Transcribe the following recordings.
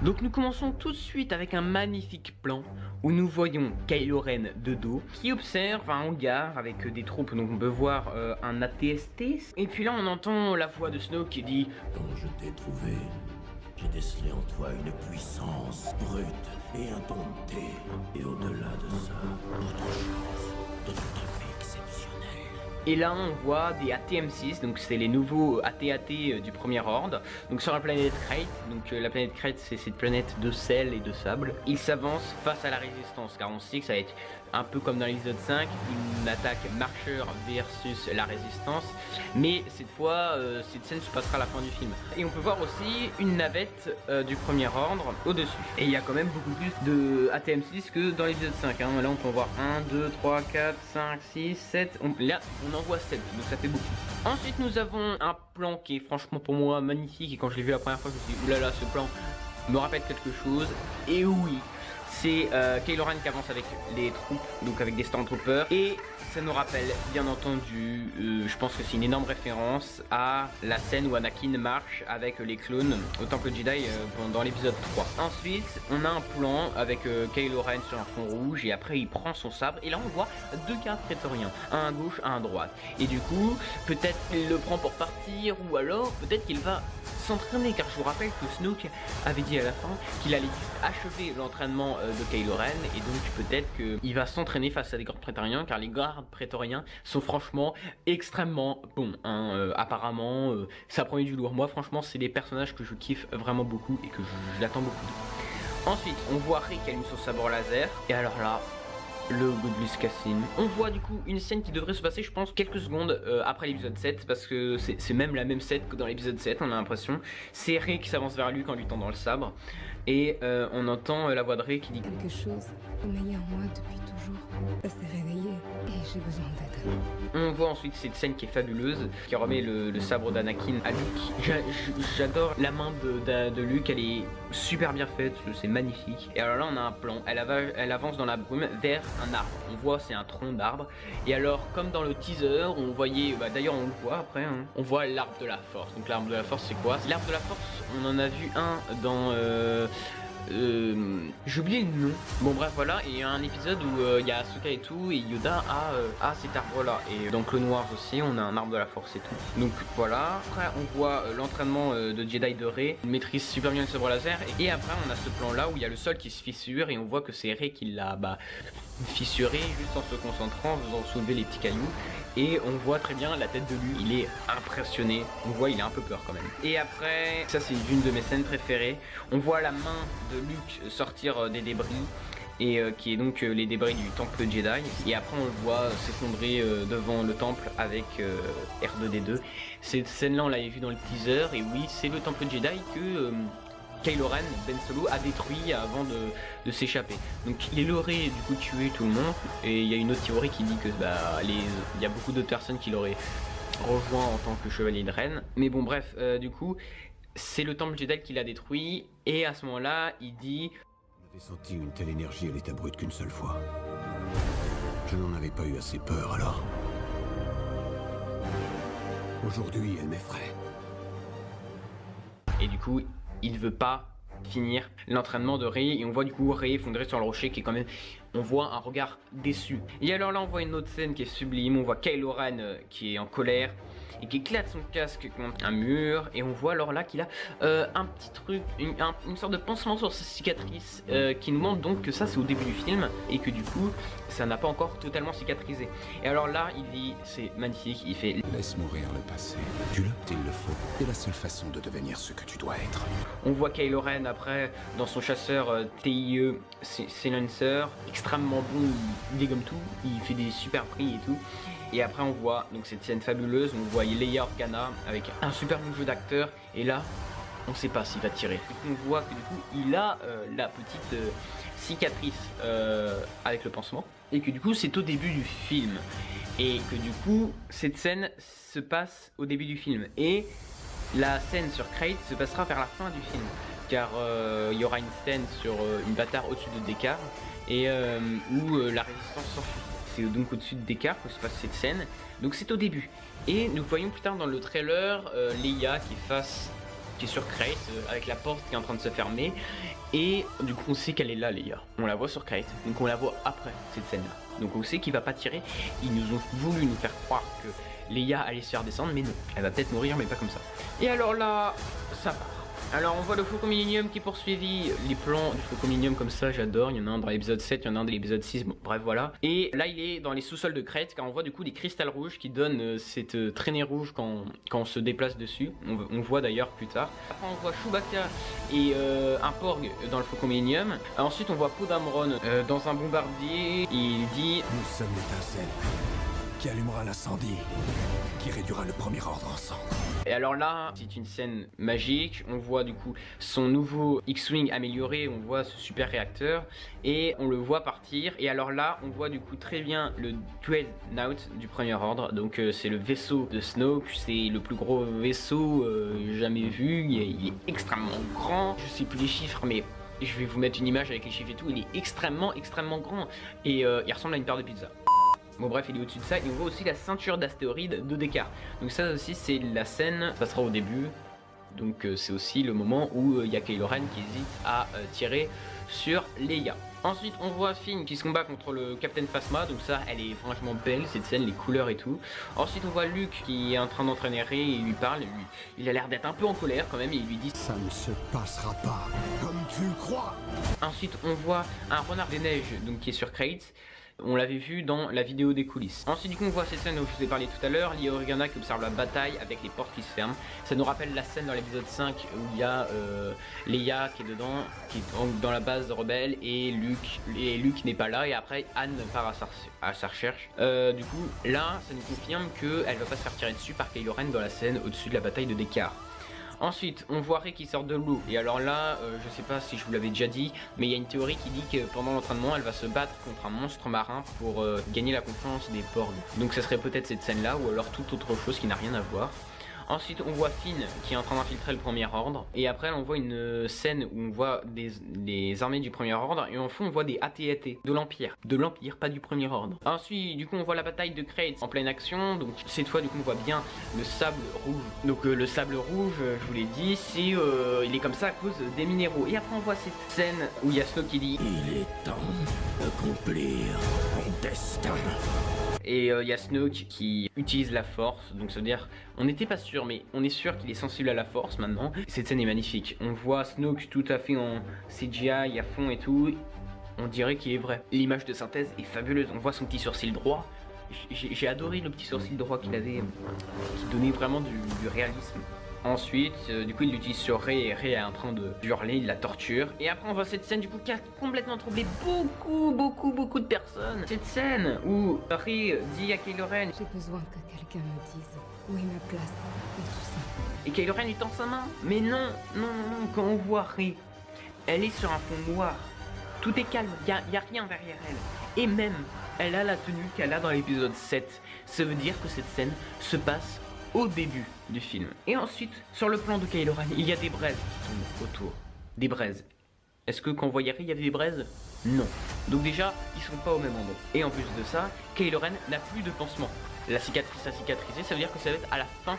Donc nous commençons tout de suite avec un magnifique plan où nous voyons Kylo Ren de dos qui observe un hangar avec des troupes. Donc on peut voir un AT-ST. Et puis là on entend la voix de Snoke qui dit: quand je t'ai trouvé, j'ai décelé en toi une puissance brute et indomptée. Et au-delà de ça, autre chose de tout à fait exceptionnel. Et là on voit des AT-M6, donc c'est les nouveaux AT-AT du premier ordre, donc sur la planète Crait. Donc la planète Crait, c'est cette planète de sel et de sable. Ils s'avancent face à la résistance, car on sait que ça va être un peu comme dans l'épisode 5, une attaque marcheur versus la résistance. Mais cette fois, cette scène se passera à la fin du film. Et on peut voir aussi une navette du premier ordre au-dessus. Et il y a quand même beaucoup plus de AT-M6 que dans l'épisode 5. Hein. Là on peut en voir 1, 2, 3, 4, 5, 6, 7. Là on en voit 7, donc ça fait beaucoup. Ensuite nous avons un plan qui est franchement pour moi magnifique. Et quand je l'ai vu la première fois je me suis dit oulala, ce plan me rappelle quelque chose. Et oui, c'est Kylo Ren qui avance avec les troupes, donc avec des Stormtroopers. Et ça nous rappelle bien entendu, je pense que c'est une énorme référence à la scène où Anakin marche avec les clones au Temple Jedi dans l'épisode 3. Ensuite on a un plan avec Kylo Ren sur un fond rouge et après il prend son sabre. Et là on voit deux gardes prétoriens, un à gauche, un à droite. Et du coup peut-être qu'il le prend pour partir, ou alors peut-être qu'il va s'entraîner, car je vous rappelle que Snoke avait dit à la fin qu'il allait achever l'entraînement de Kylo Ren, et donc peut-être qu'il va s'entraîner face à des gardes prétoriens, car les gardes prétoriens sont franchement extrêmement bons, hein. Apparemment ça promet du lourd. Moi franchement c'est des personnages que je kiffe vraiment beaucoup et que j'attends beaucoup. Ensuite on voit Rey qui allume son sabre laser, et alors là le Godless Cassim. On voit du coup une scène qui devrait se passer je pense quelques secondes après l'épisode 7, parce que c'est même la même scène que dans l'épisode 7, on a l'impression. C'est Rey qui s'avance vers lui en lui tendant le sabre, et on entend la voix de Rey qui dit: quelque chose sommeillait en moi depuis toujours. Ça s'est réveillé et j'ai besoin d'aide. On voit ensuite cette scène qui est fabuleuse, qui remet le sabre d'Anakin à Luke. J'adore la main de Luke, elle est super bien faite, c'est magnifique. Et alors là on a un plan, elle avance dans la brume vers un arbre. On voit c'est un tronc d'arbre. Et alors comme dans le teaser, on voyait, d'ailleurs on le voit après, hein, on voit l'arbre de la force. Donc l'arbre de la force c'est quoi? L'arbre de la force, on en a vu un dans... j'ai oublié le nom. Bon bref voilà, et il y a un épisode où il y a Asuka et tout, et Yoda a cet arbre là. Et dans Clone Wars aussi on a un arbre de la force et tout. Donc voilà, après on voit l'entraînement de Jedi de Rey. Il maîtrise super bien le sabre laser. Et après on a ce plan là où il y a le sol qui se fissure, et on voit que c'est Rey qui l'a fissuré juste en se concentrant, en faisant soulever les petits cailloux. Et on voit très bien la tête de lui, il est impressionné, on voit il a un peu peur quand même. Et après, ça c'est une de mes scènes préférées, on voit la main de Luke sortir des débris, et qui est donc les débris du temple Jedi. Et après on le voit s'effondrer devant le temple avec R2D2. Cette scène là on l'avait vu dans le teaser, et oui c'est le temple Jedi que... Kylo Ren, Ben Solo a détruit avant de s'échapper. Donc il aurait du coup tué tout le monde, et il y a une autre théorie qui dit que il y a beaucoup d'autres personnes qui l'auraient rejoint en tant que chevalier de Ren. Mais bon bref, du coup c'est le temple Jedi qui l'a détruit, et à ce moment là il dit: J'avais senti une telle énergie à l'état brut qu'une seule fois. Je n'en avais pas eu assez peur alors. Aujourd'hui elle m'effraie. Et du coup il veut pas finir l'entraînement de Rey, et on voit du coup Rey effondrer sur le rocher, qui est quand même, on voit un regard déçu. Et alors là on voit une autre scène qui est sublime, on voit Kylo Ren qui est en colère et qui éclate son casque contre un mur, et on voit alors là qu'il a un petit truc, une sorte de pansement sur sa cicatrice, qui nous montre donc que ça c'est au début du film, et que du coup ça n'a pas encore totalement cicatrisé. Et alors là il dit, c'est magnifique, il fait: Laisse mourir le passé. Tu-le, il le faut. C'est la seule façon de devenir ce que tu dois être. On voit Kylo Ren après dans son chasseur TIE Silencer, extrêmement bon, il dégomme tout, il fait des super prix et tout. Et après on voit donc cette scène fabuleuse, on voit Leia Organa avec un super nouveau jeu d'acteur, et là on sait pas s'il va tirer. On voit que du coup il a la petite cicatrice avec le pansement, et que du coup c'est au début du film, et que du coup cette scène se passe au début du film, et la scène sur Crait se passera vers la fin du film, car il y aura une scène sur une bâtard au-dessus de Dekar, et où la résistance s'enfuit. C'est donc au-dessus de Dekar que se passe cette scène, donc c'est au début. Et nous voyons plus tard dans le trailer Leia qui est face qui est sur Crate, avec la porte qui est en train de se fermer. Et du coup on sait qu'elle est là, Leia. On la voit sur Crate, donc on la voit après cette scène là. Donc on sait qu'il va pas tirer. Ils nous ont voulu nous faire croire que Leia allait se faire descendre, mais non, elle va peut-être mourir, mais pas comme ça. Et alors là, ça part. Alors on voit le Faucon Millenium qui est poursuivi. Les plans du Faucon Millenium comme ça, j'adore. Il y en a un dans l'épisode 7, il y en a un dans l'épisode 6, bon bref voilà. Et là il est dans les sous-sols de Crate, car on voit du coup des cristals rouges qui donnent cette traînée rouge quand on se déplace dessus. On voit d'ailleurs plus tard. Après on voit Chewbacca et un Porg dans le Faucon Millenium. Ensuite on voit Poe Dameron dans un bombardier. Il dit: nous sommes l'étincelle qui allumera l'incendie, qui réduira le premier ordre en cendres. Et alors là, c'est une scène magique. On voit du coup son nouveau X-Wing amélioré, on voit ce super réacteur et on le voit partir. Et alors là, on voit du coup très bien le Dreadnought du premier ordre. Donc c'est le vaisseau de Snoke, c'est le plus gros vaisseau jamais vu. Il est extrêmement grand. Je sais plus les chiffres, mais je vais vous mettre une image avec les chiffres et tout. Il est extrêmement grand et il ressemble à une paire de pizzas. Bon bref, il est au-dessus de ça et on voit aussi la ceinture d'astéroïdes de Descartes. Donc ça aussi c'est la scène, ça sera au début. Donc c'est aussi le moment où il y a Kylo Ren qui hésite à tirer sur Leia. Ensuite on voit Finn qui se combat contre le Captain Phasma, donc ça elle est franchement belle cette scène, les couleurs et tout. Ensuite on voit Luke qui est en train d'entraîner Rey et il lui parle, il a l'air d'être un peu en colère quand même et il lui dit: ça ne se passera pas comme tu le crois. Ensuite on voit un renard des neiges donc qui est sur Crate. On l'avait vu dans la vidéo des coulisses. Ensuite du coup on voit cette scène où je vous ai parlé tout à l'heure, Leia Organa qui observe la bataille avec les portes qui se ferment. Ça nous rappelle la scène dans l'épisode 5 où il y a Leia qui est dedans, qui est dans la base rebelle et Luke n'est pas là et après Anne part à sa recherche. Du coup là ça nous confirme qu'elle va pas se faire tirer dessus par Kylo Ren dans la scène au-dessus de la bataille de Descartes. Ensuite, on voit Rey qui sort de l'eau. Et alors là, je sais pas si je vous l'avais déjà dit, mais il y a une théorie qui dit que pendant l'entraînement, elle va se battre contre un monstre marin pour gagner la confiance des Porgs. Donc ça serait peut-être cette scène-là, ou alors toute autre chose qui n'a rien à voir. Ensuite, on voit Finn qui est en train d'infiltrer le premier ordre. Et après, on voit une scène où on voit des armées du premier ordre. Et en fond, on voit des AT-AT de l'Empire. De l'Empire, pas du premier ordre. Ensuite, du coup, on voit la bataille de Crate en pleine action. Donc, cette fois, du coup, on voit bien le sable rouge. Donc, le sable rouge, je vous l'ai dit, il est comme ça à cause des minéraux. Et après, on voit cette scène où il y a Snoke qui dit: il est temps d'accomplir mon destin. Et il y a Snoke qui utilise la force, donc ça veut dire, on n'était pas sûr, mais on est sûr qu'il est sensible à la force maintenant. Cette scène est magnifique, on voit Snoke tout à fait en CGI à fond et tout, on dirait qu'il est vrai. L'image de synthèse est fabuleuse, on voit son petit sourcil droit. J'ai adoré le petit sourcil droit qu'il avait, qui donnait vraiment du réalisme. Ensuite, du coup, il l'utilise sur Rey et Rey est en train de hurler, il la torture. Et après, on voit cette scène du coup qui a complètement troublé beaucoup de personnes. Cette scène où Rey dit à Kylo Ren: J'ai besoin que quelqu'un me dise où est ma place dans tout ça. Et Kylo Ren lui tend sa main. Mais non, quand on voit Rey, elle est sur un fond noir. Tout est calme, y a rien derrière elle. Et même, elle a la tenue qu'elle a dans l'épisode 7. Ça veut dire que cette scène se passe au début du film. Et ensuite, sur le plan de Kylo Ren, il y a des braises qui tombent autour. Des braises. Est-ce que quand on voyait Rey, il y avait des braises? Non. Donc déjà, ils sont pas au même endroit. Et en plus de ça, Kylo Ren n'a plus de pansement. La cicatrice a cicatrisé, ça veut dire que ça va être à la fin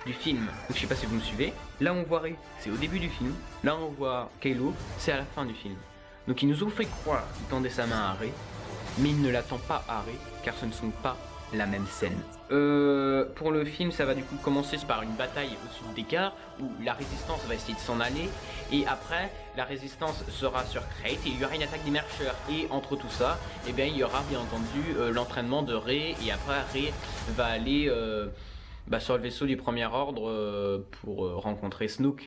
du film. Donc je sais pas si vous me suivez. Là on voit Rey, c'est au début du film. Là on voit Kylo, c'est à la fin du film. Donc ils nous ont fait croire qu'il tendait sa main à Rey, mais il ne la tend pas à Rey, car ce ne sont pas la même scène. Pour le film, ça va du coup commencer par une bataille au-dessus de Descartes où la résistance va essayer de s'en aller et après la résistance sera sur Crate et il y aura une attaque des marcheurs et entre tout ça, eh bien, il y aura bien entendu l'entraînement de Rey et après Rey va aller sur le vaisseau du premier ordre pour rencontrer Snoke.